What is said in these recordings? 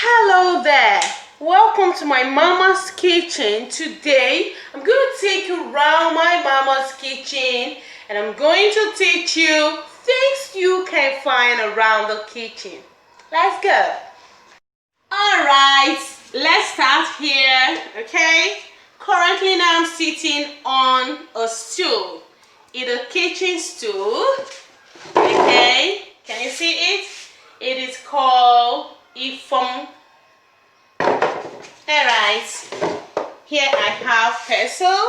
Hello there, welcome to my mama's kitchen. Today I'm going to take you around my mama's kitchen and I'm going to teach you things you can find around the kitchen. Let's go. Alright, let's start here. Okay, currently now I'm sitting on a stool. It's a kitchen stool. Okay, can you see it? It is called Ifong. Alright, here I have pestle.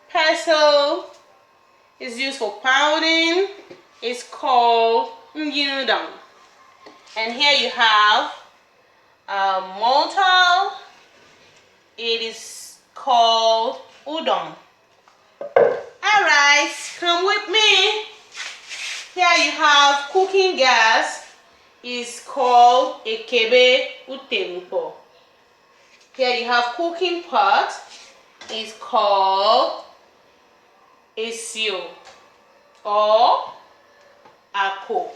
Pestle is used for pounding. It's called udon. And here you have a mortar. It is called udon. Alright, come with me. Here you have cooking gas. It's called ekebe utempo. Here you have cooking pot. It's called esio or ako.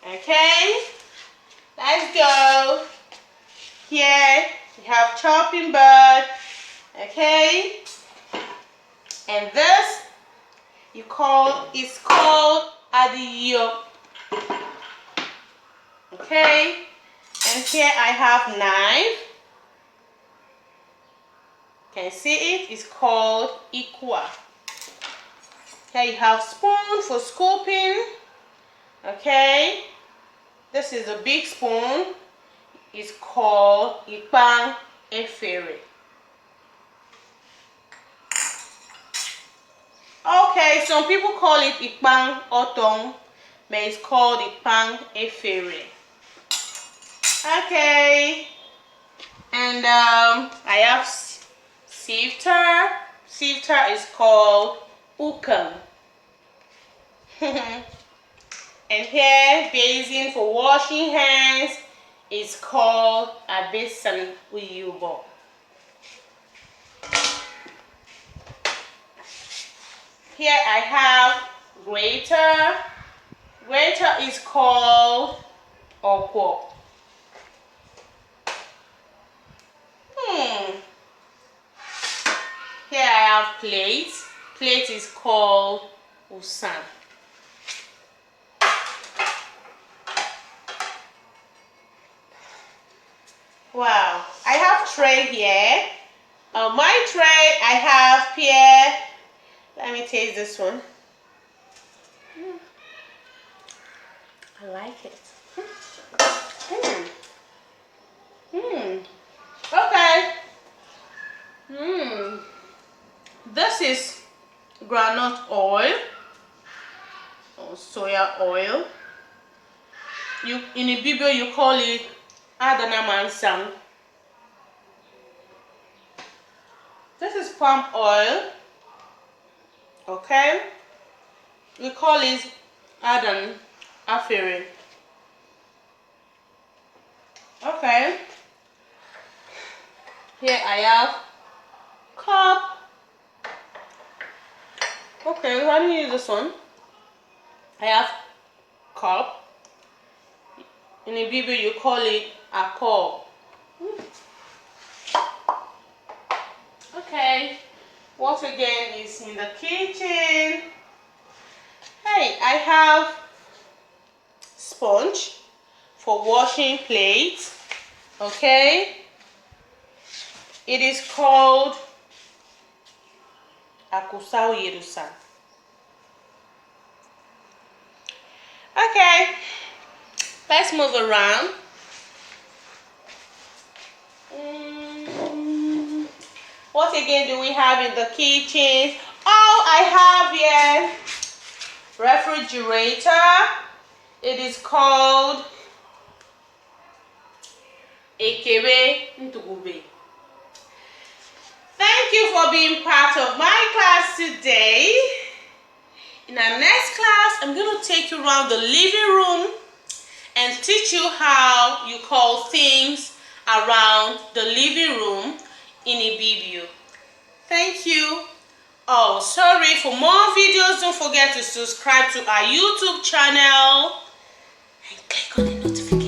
Okay, let's go. Here you have chopping board. Okay, and this is called adiyo. Okay, and here I have knife. Can you see it? It's called ikwa. Here you have spoon for scooping. Okay, this is a big spoon. It's called ipang efere. Okay, some people call it ipang otong, but it's called ipang efere. Okay, and I have sifter. Sifter is called ukam. And here, basin for washing hands is called abesan uyubo. Here I have grater. Grater is called okwo. Here I have plate. Plate is called usan. Wow, I have tray here. My tray I have here. Let me taste this one. I like it. Okay. This is groundnut oil or soya oil. In Ibibio you call it adanamansang. This is palm oil. Okay, we call it adan afere. Okay, here I have cup. Okay, let me use this one. I have cup. In Ibibio you call it a cup. Okay, what again is in the kitchen? Hey, I have sponge for washing plates. Okay, it is called akusao yerusan. Okay, let's move around. What again do we have in the kitchen? Oh, I have here refrigerator. It is called ekebe ntugube. Thank you for being part of my class today. In our next class, I'm going to take you around the living room and teach you how you call things around the living room in Ibibio. Thank you. Oh, sorry, for more videos, don't forget to subscribe to our YouTube channel and click on the notification.